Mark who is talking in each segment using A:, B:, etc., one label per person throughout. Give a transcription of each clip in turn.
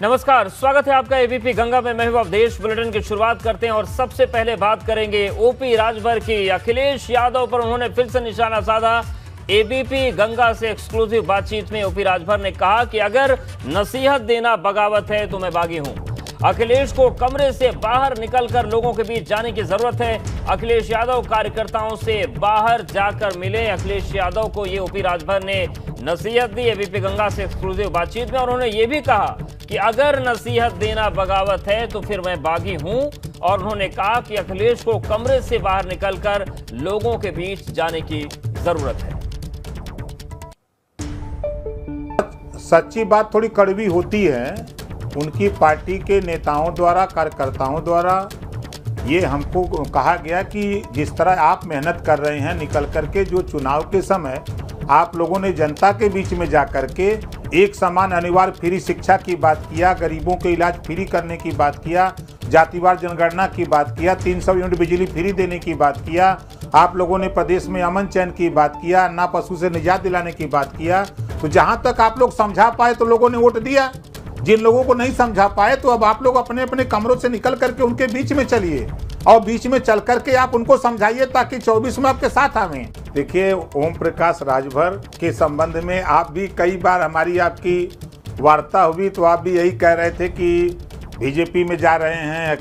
A: नमस्कार, स्वागत है आपका एबीपी गंगा में। मैं हूं अवधेश। बुलेटिन की शुरुआत करते हैं और सबसे पहले बात करेंगे ओपी राजभर की। अखिलेश यादव पर उन्होंने फिर से निशाना साधा। एबीपी गंगा से एक्सक्लूसिव बातचीत में ओपी राजभर ने कहा कि अगर नसीहत देना बगावत है तो मैं बागी हूं। अखिलेश को कमरे से बाहर निकलकर लोगों के बीच जाने की जरूरत है। अखिलेश यादव कार्यकर्ताओं से बाहर जाकर मिले। अखिलेश यादव को ये ओपी राजभर ने नसीहत दी एबीपी गंगा से एक्सक्लूसिव बातचीत में, और उन्होंने ये भी कहा कि अगर नसीहत देना बगावत है तो फिर मैं बागी हूं। और उन्होंने कहा कि अखिलेश को कमरे से बाहर निकलकर लोगों के बीच जाने की जरूरत है।
B: सच्ची बात थोड़ी कड़वी होती है। उनकी पार्टी के नेताओं द्वारा, कार्यकर्ताओं द्वारा ये हमको कहा गया कि जिस तरह आप मेहनत कर रहे हैं निकल करके, जो चुनाव के समय आप लोगों ने जनता के बीच में जा कर के एक समान अनिवार्य फ्री शिक्षा की बात किया, गरीबों के इलाज फ्री करने की बात किया, जातिवार जनगणना की बात किया, 300 यूनिट बिजली फ्री देने की बात किया, आप लोगों ने प्रदेश में अमन चैन की बात किया, अन्ना पशु से निजात दिलाने की बात किया। तो जहाँ तक आप लोग समझा पाए तो लोगों ने वोट दिया। जिन लोगों को नहीं समझा पाए तो अब आप लोग अपने अपने कमरों से निकल करके उनके बीच में चलिए और बीच में चल करके आप उनको समझाइए ताकि 24 में आपके साथ आवें। देखिए, ओम प्रकाश राजभर के संबंध में आप भी कई बार हमारी आपकी वार्ता हुई तो आप भी यही कह रहे थे कि बीजेपी में जा रहे हैं,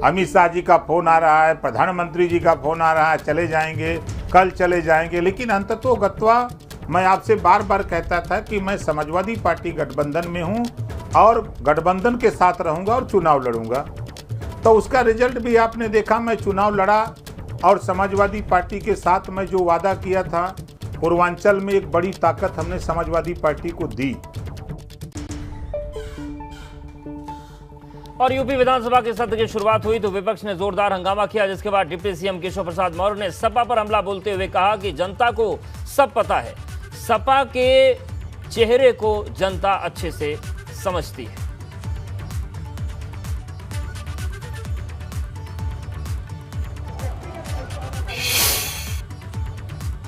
B: अमित शाह जी का फोन आ रहा है, प्रधानमंत्री जी का फोन आ रहा है, चले जाएंगे, कल चले जाएंगे। लेकिन अंततोगत्वा मैं आपसे बार बार कहता था कि मैं समाजवादी पार्टी गठबंधन में हूं और गठबंधन के साथ रहूंगा और चुनाव लड़ूंगा। तो उसका रिजल्ट भी आपने देखा। मैं चुनाव लड़ा और समाजवादी पार्टी के साथ मैं जो वादा किया था, पूर्वांचल में एक बड़ी ताकत हमने समाजवादी पार्टी को दी।
A: और यूपी विधानसभा के सत्र की शुरुआत हुई तो विपक्ष ने जोरदार हंगामा किया, जिसके बाद डिप्टी सीएम केशव प्रसाद मौर्य ने सपा पर हमला बोलते हुए कहा कि जनता को सब पता है, सपा के चेहरे को जनता अच्छे से समझती है।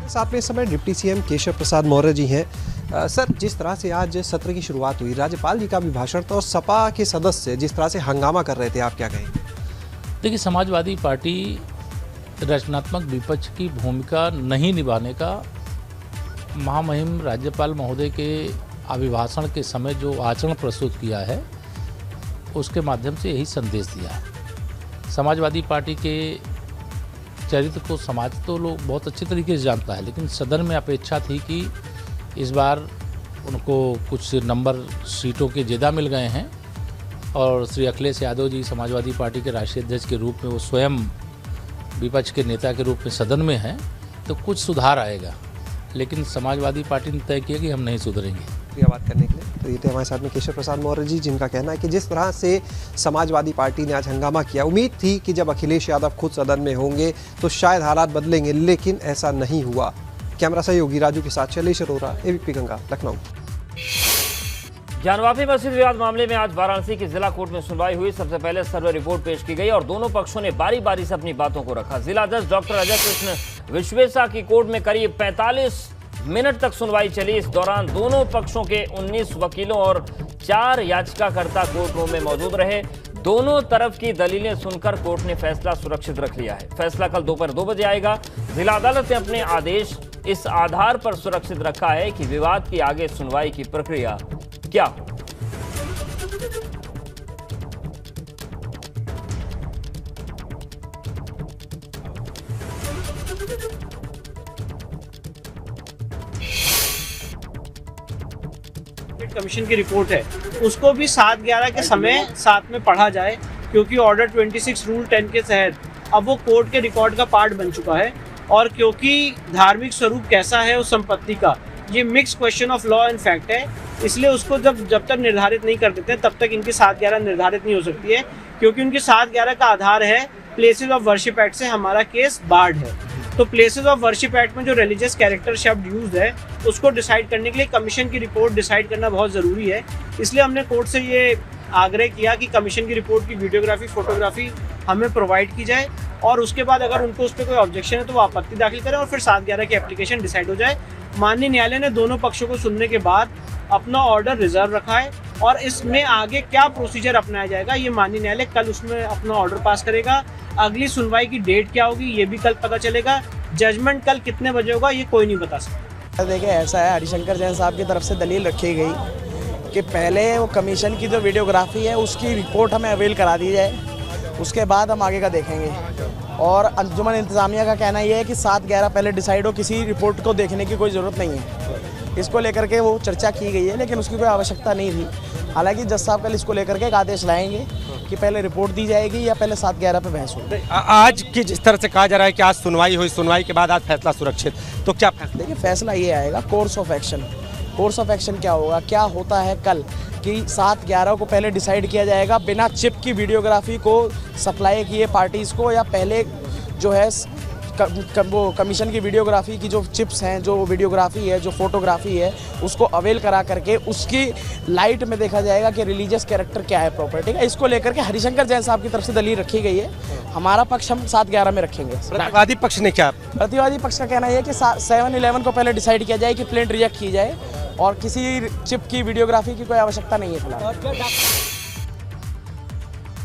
C: साथ में इस समय डिप्टी सीएम केशव प्रसाद मौर्य जी हैं। सर, जिस तरह से आज सत्र की शुरुआत हुई, राज्यपाल जी का अभिभाषण था और सपा के सदस्य जिस तरह से हंगामा कर रहे थे, आप क्या कहेंगे?
D: देखिए, समाजवादी पार्टी रचनात्मक विपक्ष की भूमिका नहीं निभाने का महामहिम राज्यपाल महोदय के अभिभाषण के समय जो आचरण प्रस्तुत किया है, उसके माध्यम से यही संदेश दिया है। समाजवादी पार्टी के चरित्र को समाज तो लोग बहुत अच्छी तरीके से जानता है, लेकिन सदन में अपेक्षा थी कि इस बार उनको कुछ नंबर सीटों के ज़्यादा मिल गए हैं और श्री अखिलेश यादव जी समाजवादी पार्टी के राष्ट्रीय अध्यक्ष के रूप में वो स्वयं विपक्ष के नेता के रूप में सदन में हैं, तो कुछ सुधार आएगा। लेकिन समाजवादी पार्टी ने तय किया कि हम नहीं सुधरेंगे।
C: बात करने के लिए तो ये थे हमारे साथ में केशव प्रसाद मौर्य जी, जिनका कहना है कि जिस तरह से समाजवादी पार्टी ने आज हंगामा किया, उम्मीद थी कि जब अखिलेश यादव खुद सदन में होंगे तो शायद हालात बदलेंगे, लेकिन ऐसा नहीं हुआ। कैमरा सहयोगी राजू के साथ शैलेश अरोरा, एबीपी गंगा, लखनऊ।
A: जानवाफी मस्जिद विवाद मामले में आज वाराणसी की जिला कोर्ट में सुनवाई हुई। सबसे पहले सर्वे रिपोर्ट पेश की गई और दोनों पक्षों ने बारी बारी से अपनी बातों को रखा। जिला जज डॉक्टर अजय कृष्ण विश्वेशा की कोर्ट में करीब 45 मिनट तक सुनवाई चली। इस दौरान दोनों पक्षों के 19 वकीलों और 4 याचिकाकर्ता कोर्ट रूम में मौजूद रहे। दोनों तरफ की दलीलें सुनकर कोर्ट ने फैसला सुरक्षित रख लिया है। फैसला कल दोपहर 2 बजे आएगा। जिला अदालत ने अपने आदेश इस आधार पर सुरक्षित रखा है कि विवाद की आगे सुनवाई की प्रक्रिया क्या हो।
E: कमीशन की रिपोर्ट है, उसको भी 7/11 के समय साथ में पढ़ा जाए, क्योंकि ऑर्डर 26 रूल 10 के तहत अब वो कोर्ट के रिकॉर्ड का पार्ट बन चुका है। और क्योंकि धार्मिक स्वरूप कैसा है उस संपत्ति का, ये mix question of law and fact है, इसलिए उसको जब तक निर्धारित नहीं कर देते तब तक इनकी 7/11 निर्धारित नहीं हो सकती है, क्योंकि उनकी 7/11 का आधार है प्लेसेस ऑफ वर्शिप एक्ट से हमारा केस बार्ड है। तो प्लेसेस ऑफ वर्शिप एक्ट में जो रिलीजियस कैरेक्टर शब्द यूज है, उसको डिसाइड करने के लिए कमीशन की रिपोर्ट डिसाइड करना बहुत ज़रूरी है। इसलिए हमने कोर्ट से ये आग्रह किया कि कमीशन की रिपोर्ट की वीडियोग्राफी, फोटोग्राफी हमें प्रोवाइड की जाए और उसके बाद अगर उनको उस पर कोई ऑब्जेक्शन है तो वो आपत्ति दाखिल करें और फिर 7/11 की एप्लीकेशन डिसाइड हो जाए। माननीय न्यायालय ने दोनों पक्षों को सुनने के बाद अपना ऑर्डर रिजर्व रखा है और इसमें आगे क्या प्रोसीजर अपनाया जाएगा ये माननीय न्यायालय कल उसमें अपना ऑर्डर पास करेगा। अगली सुनवाई की डेट क्या होगी ये भी कल पता चलेगा। जजमेंट कल कितने बजे होगा ये कोई नहीं बता सकता।
F: देखिए ऐसा है, हरिशंकर जैन साहब की तरफ से दलील रखी गई कि पहले वो कमीशन की जो वीडियोग्राफी है उसकी रिपोर्ट हमें अवेल करा दी जाए, उसके बाद हम आगे का देखेंगे। और अंजुमन इंतज़ामिया का कहना यह है कि 7/11 पहले डिसाइड हो, किसी रिपोर्ट को देखने की कोई ज़रूरत नहीं है। इसको लेकर के वो चर्चा की गई है लेकिन उसकी कोई आवश्यकता नहीं थी। हालांकि जज साहब कल इसको लेकर के एक आदेश लाएंगे कि पहले रिपोर्ट दी जाएगी या पहले 7/11 पे बहस होगी।
G: आज की जिस तरह से कहा जा रहा है कि आज सुनवाई हुई, सुनवाई के बाद आज फैसला सुरक्षित, तो क्या फैसला?
F: देखिए फैसला ये आएगा course of action. Course of action क्या होगा, क्या होता है कल कि 7/11 को पहले डिसाइड किया जाएगा बिना चिप की वीडियोग्राफी को सप्लाई किए पार्टीज़ को, या पहले जो है वो कमीशन की वीडियोग्राफी की जो चिप्स हैं, जो वीडियोग्राफी है, जो फोटोग्राफी है, उसको अवेल करा करके उसकी लाइट में देखा जाएगा कि रिलीजियस कैरेक्टर क्या है प्रॉपर्टी का। इसको लेकर के हरिशंकर जैन साहब की तरफ से दलील रखी गई है। हमारा पक्ष हम 7/11 में रखेंगे।
G: प्रतिवादी पक्ष ने क्या?
F: प्रतिवादी पक्ष का कहना यह है कि 7/11 को पहले डिसाइड किया जाए कि प्लेंट रिजेक्ट की जाए और किसी चिप की वीडियोग्राफी की कोई आवश्यकता नहीं है फिलहाल।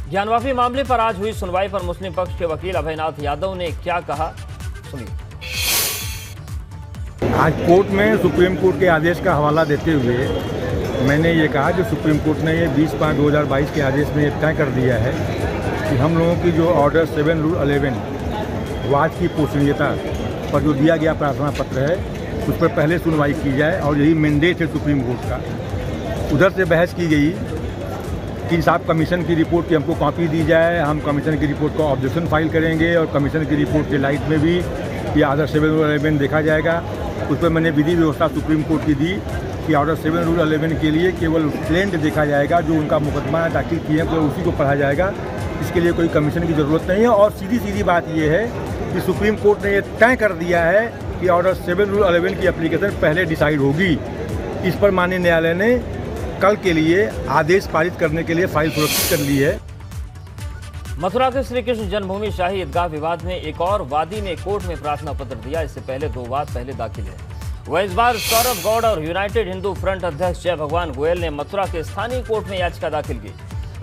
A: ज्ञानवापी मामले पर आज हुई सुनवाई पर मुस्लिम पक्ष के वकील अभयनाथ यादव ने क्या कहा, सुनिए।
H: आज कोर्ट में सुप्रीम कोर्ट के आदेश का हवाला देते हुए मैंने ये कहा कि सुप्रीम कोर्ट ने ये 20/5/2022 के आदेश में ये तय कर दिया है कि हम लोगों की जो ऑर्डर 7 रूल 11 वाद की पोषणीयता पर जो दिया गया प्रार्थना पत्र है उस पर पहले सुनवाई की जाए और यही मैंडेट है सुप्रीम कोर्ट का। उधर से बहस की गई कि साहब कमीशन की रिपोर्ट की हमको कॉपी दी जाए, हम कमीशन की रिपोर्ट को ऑब्जेक्शन फाइल करेंगे और कमीशन की रिपोर्ट के लाइट में भी ये ऑर्डर 7 रूल 11 देखा जाएगा। उस पर मैंने विधि व्यवस्था सुप्रीम कोर्ट की दी कि ऑर्डर 7 रूल 11 के लिए केवल प्लेंट देखा जाएगा, जो उनका मुकदमा दाखिल किए हैं तो उसी को पढ़ा जाएगा, इसके लिए कोई कमीशन की ज़रूरत नहीं है। और सीधी बात ये है कि सुप्रीम कोर्ट ने ये तय कर दिया है कि ऑर्डर 7 रूल 11 की एप्लीकेशन पहले डिसाइड होगी। इस पर माननीय न्यायालय ने कल के लिए आदेश पारित करने के लिए फाइल सुरक्षित कर ली है।
A: मथुरा के श्री कृष्ण जन्मभूमि शाही ईदगाह विवाद में एक और वादी ने कोर्ट में प्रार्थना पत्र दिया। इससे पहले 2 वाद पहले दाखिल है। वह इस बार सौरभ गौड़ और यूनाइटेड हिंदू फ्रंट अध्यक्ष जय भगवान गोयल ने मथुरा के स्थानीय कोर्ट में याचिका दाखिल की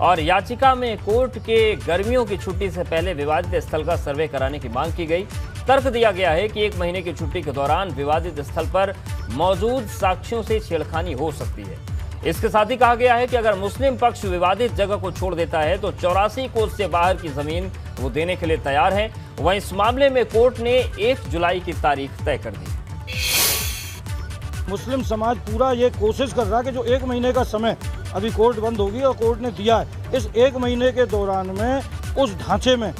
A: और याचिका में कोर्ट के गर्मियों की छुट्टी से पहले विवादित स्थल का सर्वे कराने की मांग की गई। तर्क दिया गया है कि 1 महीने की छुट्टी के दौरान विवादित स्थल पर मौजूद साक्ष्यों से छेड़खानी हो सकती है। इसके साथ ही कहा गया है कि अगर मुस्लिम पक्ष विवादित जगह को छोड़ देता है तो 84 कोस से बाहर की जमीन वो देने के लिए तैयार है। वहीं इस मामले में कोर्ट ने 1 जुलाई की तारीख तय कर दी।
I: मुस्लिम समाज पूरा ये कोशिश कर रहा है कि जो 1 महीने का समय अभी कोर्ट बंद होगी और कोर्ट ने दिया है, इस 1 महीने के दौरान में उस ढांचे में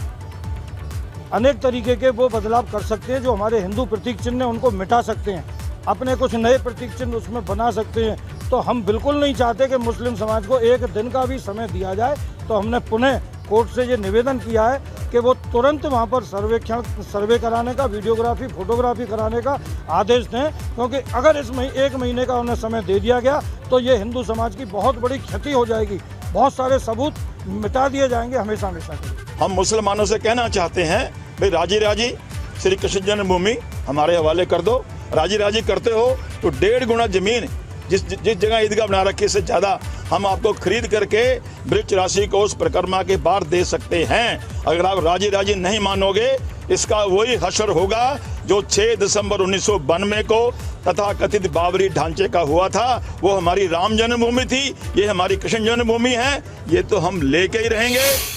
I: अनेक तरीके के वो बदलाव कर सकते हैं। जो हमारे हिंदू प्रतीक चिन्ह उनको मिटा सकते हैं, अपने कुछ नए प्रतीक चिन्ह उसमें बना सकते हैं। तो हम बिल्कुल नहीं चाहते कि मुस्लिम समाज को 1 दिन का भी समय दिया जाए। तो हमने पुनः कोर्ट से ये निवेदन किया है कि वो तुरंत वहाँ पर सर्वे कराने का, वीडियोग्राफी, फोटोग्राफी कराने का आदेश दें, क्योंकि अगर इस 1 महीने का उन्हें समय दे दिया गया तो ये हिंदू समाज की बहुत बड़ी क्षति हो जाएगी। बहुत सारे सबूत मिटा दिए जाएंगे हमेशा के लिए।
J: हम मुसलमानों से कहना चाहते हैं भाई राजी श्री कृष्ण जन्मभूमि हमारे हवाले कर दो। राजी करते हो तो 1.5 गुना जमीन जिस जगह ईदगाह बना रखी से ज़्यादा हम आपको खरीद करके वृक्ष राशि को उस परिक्रमा के बाहर दे सकते हैं। अगर आप राजी नहीं मानोगे, इसका वही हशर होगा जो 6 दिसंबर 1992 को तथाकथित बाबरी ढांचे का हुआ था। वो हमारी राम जन्मभूमि थी, ये हमारी कृष्ण जन्मभूमि है, ये तो हम लेके ही रहेंगे।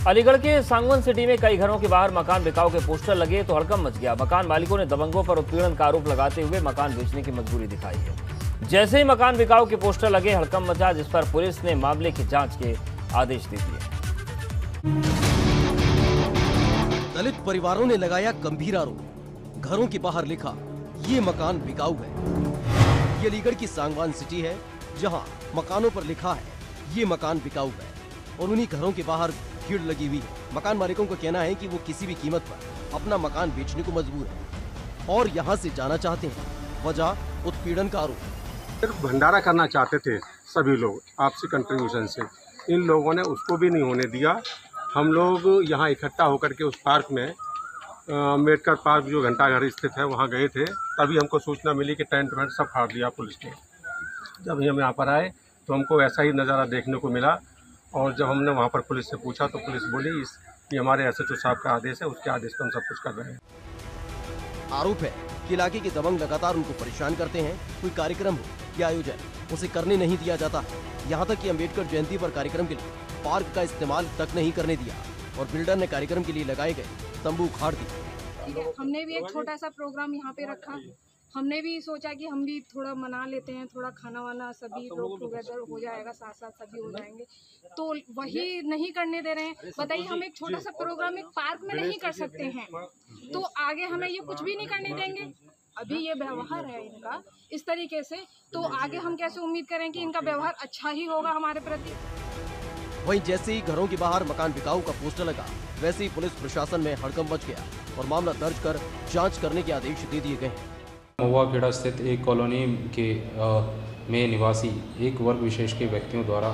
A: अलीगढ़ के सांगवन सिटी में कई घरों के बाहर मकान बिकाऊ के पोस्टर लगे तो हड़कंप मच गया। मकान मालिकों ने दबंगों पर उत्पीड़न का आरोप लगाते हुए मकान बेचने की मजबूरी दिखाई है। जैसे ही मकान बिकाऊ के पोस्टर लगे, हड़कंप मचा, जिस पर पुलिस ने मामले की जांच के आदेश दे दिए।
K: दलित परिवारों ने लगाया गंभीर आरोप। घरों के बाहर लिखा, ये मकान बिकाऊ है। ये अलीगढ़ की सांगवान सिटी है, जहां मकानों पर लिखा है, ये मकान बिकाऊ है, और उन्हीं घरों के बाहर भीड़ लगी हुई है। मकान मालिकों का कहना है कि वो किसी भी कीमत पर अपना मकान बेचने को मजबूर है और यहाँ से जाना चाहते हैं। वजह उत्पीड़न का आरोप।
L: सिर्फ भंडारा करना चाहते थे सभी लोग आपसी कंट्रीब्यूशन से, इन लोगों ने उसको भी नहीं होने दिया। हम लोग यहाँ इकट्ठा होकर के उस पार्क में, अम्बेडकर पार्क जो घंटाघर स्थित है, वहाँ गए थे। तभी हमको सूचना मिली कि टेंट वेंट सब फाड़ दिया पुलिस ने। जब हम यहाँ पर आए तो हमको ऐसा ही नज़ारा देखने को मिला। और जब हमने वहाँ पर पुलिस से पूछा तो पुलिस बोली कि हमारे SHO साहब का आदेश है, उसके आदेश पर हम सब कुछ कर रहे हैं।
K: आरोप है कि इलाके के दबंग लगातार उनको परेशान करते हैं। कोई कार्यक्रम हो या आयोजन उसे करने नहीं दिया जाता है। यहाँ तक कि अम्बेडकर जयंती पर कार्यक्रम के लिए पार्क का इस्तेमाल तक नहीं करने दिया और बिल्डर ने कार्यक्रम के लिए लगाए गए तंबू उखाड़ दिए।
M: हमने भी एक छोटा सा प्रोग्राम यहाँ पे रखा। हमने भी सोचा कि हम भी थोड़ा मना लेते हैं, थोड़ा खाना वाना सभी लोग टुगेदर हो जाएगा, साथ साथ सभी हो जाएंगे, तो वही नहीं करने दे रहे हैं। बताइए, हम एक छोटा सा प्रोग्राम एक पार्क में नहीं कर सकते हैं, तो आगे हमें ये कुछ भी नहीं करने देंगे। अभी ये व्यवहार है इनका इस तरीके से, तो आगे हम कैसे उम्मीद करें कि इनका व्यवहार अच्छा ही होगा हमारे प्रति।
K: वहीं जैसे ही घरों के बाहर मकान बिकाऊ का पोस्टर लगा, वैसे ही पुलिस प्रशासन में हड़कंप मच गया और मामला दर्ज कर जांच करने के आदेश दे दिए गए हैं।
N: महुआ खेड़ा स्थित एक कॉलोनी के में निवासी एक वर्ग विशेष के व्यक्तियों द्वारा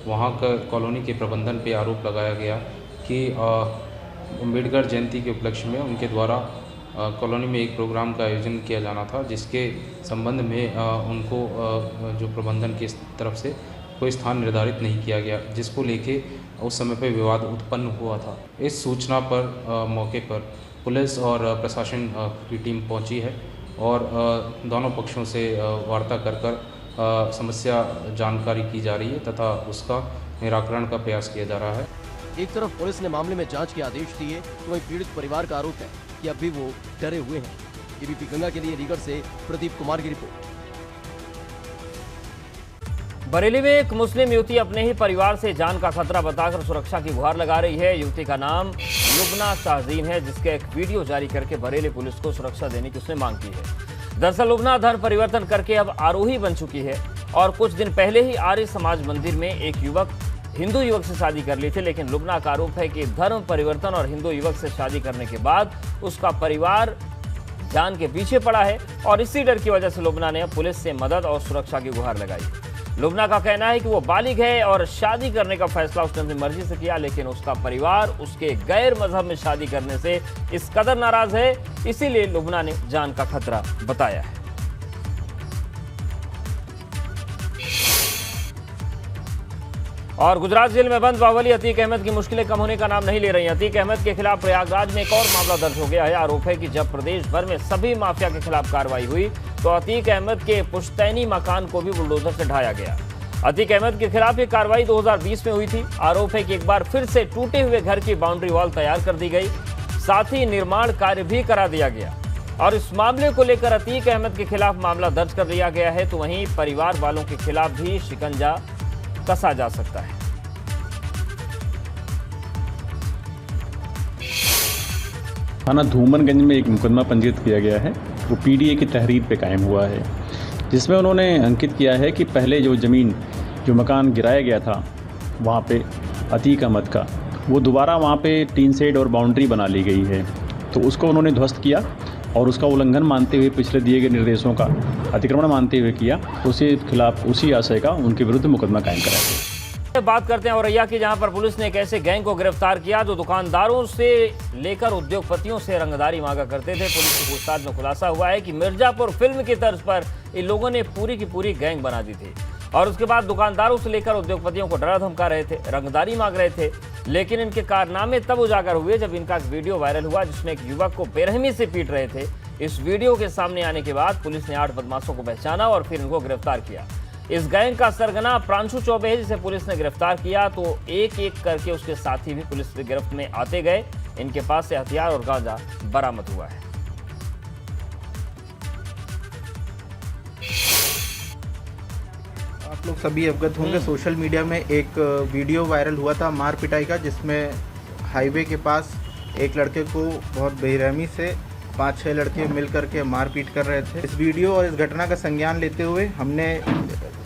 N: वहां का कॉलोनी के प्रबंधन पे आरोप लगाया गया कि अम्बेडकर जयंती के उपलक्ष्य में उनके द्वारा कॉलोनी में एक प्रोग्राम का आयोजन किया जाना था, जिसके संबंध में उनको जो प्रबंधन की तरफ से कोई स्थान निर्धारित नहीं किया गया, जिसको लेके उस समय पे विवाद उत्पन्न हुआ था। इस सूचना पर मौके पर पुलिस और प्रशासन की टीम पहुंची है और दोनों पक्षों से वार्ता कर समस्या जानकारी की जा रही है तथा उसका निराकरण का प्रयास किया जा रहा है।
K: एक तरफ पुलिस ने मामले में जांच के आदेश दिए, तो वहीं पीड़ित परिवार का आरोप है कि अब भी वो डरे हुए हैं। एबीपी गंगा के लिए रीगढ़ से प्रदीप कुमार की रिपोर्ट।
A: बरेली में एक मुस्लिम युवती अपने ही परिवार से जान का खतरा बताकर सुरक्षा की गुहार लगा रही है। युवती का नाम लुबना शाहजीन है, जिसके एक वीडियो जारी करके बरेली पुलिस को सुरक्षा देने की उसने मांग की है। दरअसल लुबना धर्म परिवर्तन करके अब आरोही बन चुकी है और कुछ दिन पहले ही आर्य समाज मंदिर में एक हिंदू युवक से शादी कर ली थी, लेकिन लुबना का आरोप है कि धर्म परिवर्तन और हिंदू युवक से शादी करने के बाद उसका परिवार जान के पीछे पड़ा है और इसी डर की वजह से लुबना ने पुलिस से मदद और सुरक्षा की गुहार लगाई। लुबना का कहना है कि वो बालिग है और शादी करने का फैसला उसने अपनी मर्जी से किया, लेकिन उसका परिवार उसके गैर मजहब में शादी करने से इस कदर नाराज है, इसीलिए लुबना ने जान का खतरा बताया है। और गुजरात जेल में बंद बाहुबली अतीक अहमद की मुश्किलें कम होने का नाम नहीं ले रही। अतीक अहमद के खिलाफ प्रयागराज में एक और मामला दर्ज हो गया है। आरोप है कि जब प्रदेश भर में सभी माफिया के खिलाफ कार्रवाई हुई तो अतीक अहमद के पुश्तैनी मकान को भी बुलडोजर से ढाया गया। अतीक अहमद के खिलाफ ये कार्रवाई 2020 में हुई थी। आरोप है कि एक बार फिर से टूटे हुए घर की बाउंड्री वॉल तैयार कर दी गई, साथ ही निर्माण कार्य भी करा दिया गया और इस मामले को लेकर अतीक अहमद के खिलाफ मामला दर्ज कर लिया गया है। तो वहीं परिवार वालों के खिलाफ भी शिकंजा कसा जा सकता है।
O: थाना धूमनगंज में एक मुकदमा पंजीकृत किया गया है, वो पीडीए की तहरीर पे कायम हुआ है, जिसमें उन्होंने अंकित किया है कि पहले जो मकान गिराया गया था वहाँ पे अतीक अहमद का, वो दोबारा वहाँ पे टीन शेड और बाउंड्री बना ली गई है, तो उसको उन्होंने ध्वस्त किया और उसका उल्लंघन मानते हुए पिछले दिए गए निर्देशों का अतिक्रमण मानते हुए किया, उसके खिलाफ उसी आशय का उनके विरुद्ध मुकदमा कायम कराया गया।
A: बात करते हैं औरैया की, जहां पर पुलिस ने एक ऐसे गैंग को गिरफ्तार किया जो दुकानदारों से लेकर उद्योगपतियों से रंगदारी मांगा करते थे। पुलिस की पूछताछ में खुलासा हुआ है कि मिर्जापुर फिल्म की तर्ज पर इन लोगों ने पूरी की पूरी गैंग बना दी थी और उसके बाद दुकानदारों से लेकर उद्योगपतियों को डरा धमका रहे थे, रंगदारी मांग रहे थे। लेकिन इनके कारनामे तब उजागर हुए जब इनका वीडियो वायरल हुआ जिसमें एक युवक को बेरहमी से पीट रहे थे। इस वीडियो के सामने आने के बाद पुलिस ने 8 बदमाशों को पहचाना और फिर इनको गिरफ्तार किया। इस गैंग का सरगना प्रांशु चौबे है, जिसे पुलिस ने गिरफ्तार किया तो एक एक करके उसके साथी भी पुलिस की गिरफ्त में आते गए। इनके पास से हथियार और गांजा बरामद हुआ है।
P: आप लोग सभी अवगत होंगे, सोशल मीडिया में एक वीडियो वायरल हुआ था मार पिटाई का, जिसमें हाईवे के पास एक लड़के को बहुत बेरहमी से 5-6 लड़के मिल करके मारपीट कर रहे थे। इस वीडियो और इस घटना का संज्ञान लेते हुए हमने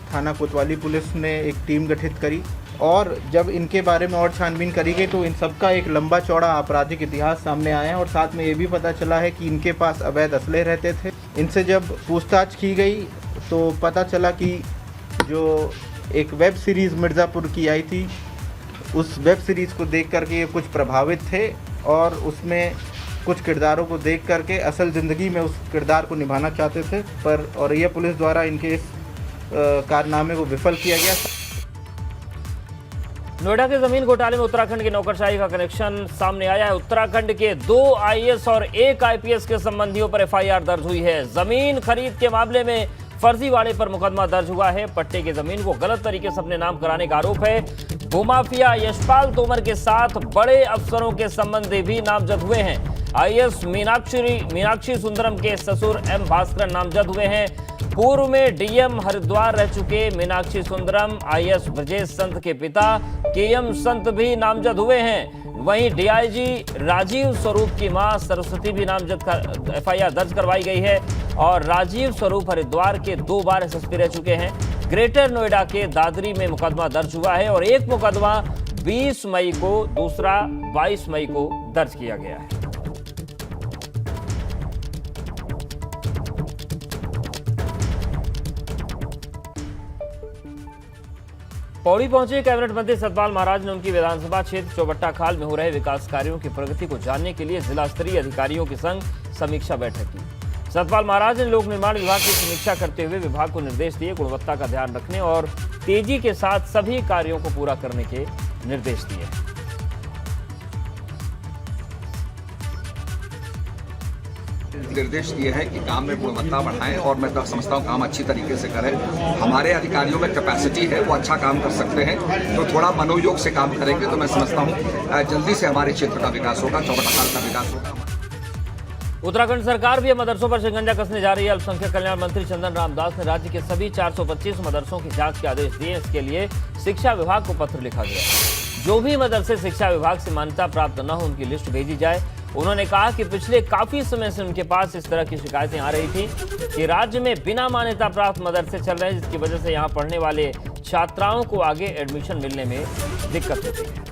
P: थाना कोतवाली पुलिस ने एक टीम गठित करी और जब इनके बारे में और छानबीन करी गई तो इन सबका एक लंबा चौड़ा आपराधिक इतिहास सामने आया और साथ में ये भी पता चला है कि इनके पास अवैध असले रहते थे। इनसे जब पूछताछ की गई तो पता चला कि जो एक वेब सीरीज़ मिर्ज़ापुर की आई थी, उस वेब सीरीज़ को देख करके ये कुछ प्रभावित थे और उसमें कुछ किरदारों को देख करके असल ज़िंदगी में उस किरदार को निभाना चाहते थे। पर औरैया पुलिस द्वारा इनके इस कारनामे को विफल किया गया।
A: नोएडा के जमीन घोटाले में उत्तराखंड की नौकरशाही का कनेक्शन सामने आया है। उत्तराखंड के 2 आईएएस और 1 आईपीएस के संबंधियों पर एफआईआर दर्ज हुई है। जमीन खरीद के मामले में फर्जीवाड़े पर मुकदमा दर्ज हुआ है। पट्टे की जमीन को गलत तरीके से अपने नाम कराने का आरोप है। भूमाफिया यशपाल तोमर के साथ बड़े अफसरों के संबंधी भी नामजद हुए हैं। आईएएस मीनाक्षी सुंदरम के ससुर एम भास्कर नामजद हुए हैं। पूर्व में डीएम हरिद्वार रह चुके मीनाक्षी सुंदरम आईएएस ब्रजेश संत के पिता केएम संत भी नामजद हुए हैं। वहीं डीआईजी राजीव स्वरूप की मां सरस्वती भी नामजद एफआईआर दर्ज करवाई गई है। और राजीव स्वरूप हरिद्वार के 2 बार एसएसपी रह चुके हैं। ग्रेटर नोएडा के दादरी में मुकदमा दर्ज हुआ है और एक मुकदमा 20 मई को, दूसरा 22 मई को दर्ज किया गया है। पौड़ी पहुंचे कैबिनेट मंत्री सतपाल महाराज ने उनकी विधानसभा क्षेत्र चौबट्टा खाल में हो रहे विकास कार्यों की प्रगति को जानने के लिए जिला स्तरीय अधिकारियों के संग समीक्षा बैठक की। सतपाल महाराज ने लोक निर्माण विभाग की समीक्षा करते हुए विभाग को निर्देश दिए गुणवत्ता का ध्यान रखने और तेजी के साथ सभी कार्यों को पूरा करने के निर्देश दिए।
Q: निर्देश दिए हैं कि काम में गुणवत्ता बढ़ाएं और मैं तो समझता हूँ काम अच्छी तरीके से करें। हमारे अधिकारियों में कैपेसिटी है, वो अच्छा काम कर सकते हैं, तो थोड़ा मनोयोग से काम करेंगे तो मैं समझता हूँ जल्दी से हमारे क्षेत्र का विकास होगा, चौबट्टा खाल का विकास होगा।
A: उत्तराखंड सरकार भी अब मदरसों पर शिकंजा कसने जा रही है। अल्पसंख्यक कल्याण मंत्री चंदन रामदास ने राज्य के सभी 425 मदरसों की जांच के आदेश दिए। इसके लिए शिक्षा विभाग को पत्र लिखा गया। जो भी मदरसे शिक्षा विभाग से मान्यता प्राप्त न हो उनकी लिस्ट भेजी जाए। उन्होंने कहा कि पिछले काफी समय से उनके पास इस तरह की शिकायतें आ रही थी कि राज्य में बिना मान्यता प्राप्त मदरसे चल रहे हैं, जिसकी वजह से यहां पढ़ने वाले छात्राओं को आगे एडमिशन मिलने में दिक्कत होती है।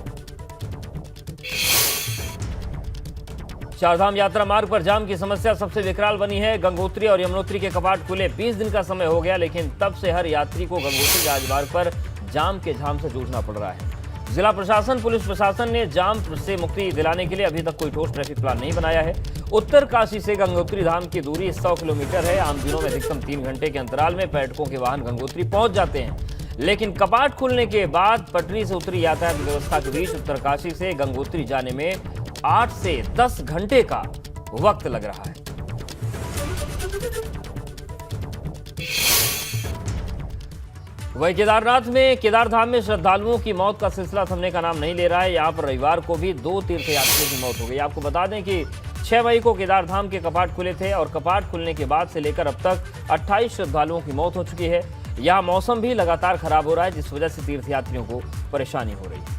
A: चारधाम यात्रा मार्ग पर जाम की समस्या सबसे विकराल बनी है। गंगोत्री और यमुनोत्री के कपाट खुले 20 दिन का समय हो गया, लेकिन तब से हर यात्री को गंगोत्री राजमार्ग पर जाम के झाम से जूझना पड़ रहा है। जिला प्रशासन, पुलिस प्रशासन ने जाम से मुक्ति दिलाने के लिए अभी तक कोई ठोस ट्रैफिक प्लान नहीं बनाया है। उत्तर काशी से गंगोत्री धाम की दूरी 100 किलोमीटर है। आम दिनों में अधिकतम 3 घंटे के अंतराल में पर्यटकों के वाहन गंगोत्री पहुंच जाते हैं, लेकिन कपाट खुलने के बाद पटरी से उत्तरी यातायात व्यवस्था के बीच उत्तरकाशी से गंगोत्री जाने में 8 से 10 घंटे का वक्त लग रहा है। वही केदारनाथ में केदारधाम में श्रद्धालुओं की मौत का सिलसिला थमने का नाम नहीं ले रहा है। यहां पर रविवार को भी 2 तीर्थयात्रियों की मौत हो गई। आपको बता दें कि 6 मई को केदारधाम के कपाट खुले थे और कपाट खुलने के बाद से लेकर अब तक 28 श्रद्धालुओं की मौत हो चुकी है। यहां मौसम भी लगातार खराब हो रहा है, जिस वजह से तीर्थयात्रियों को परेशानी हो रही है।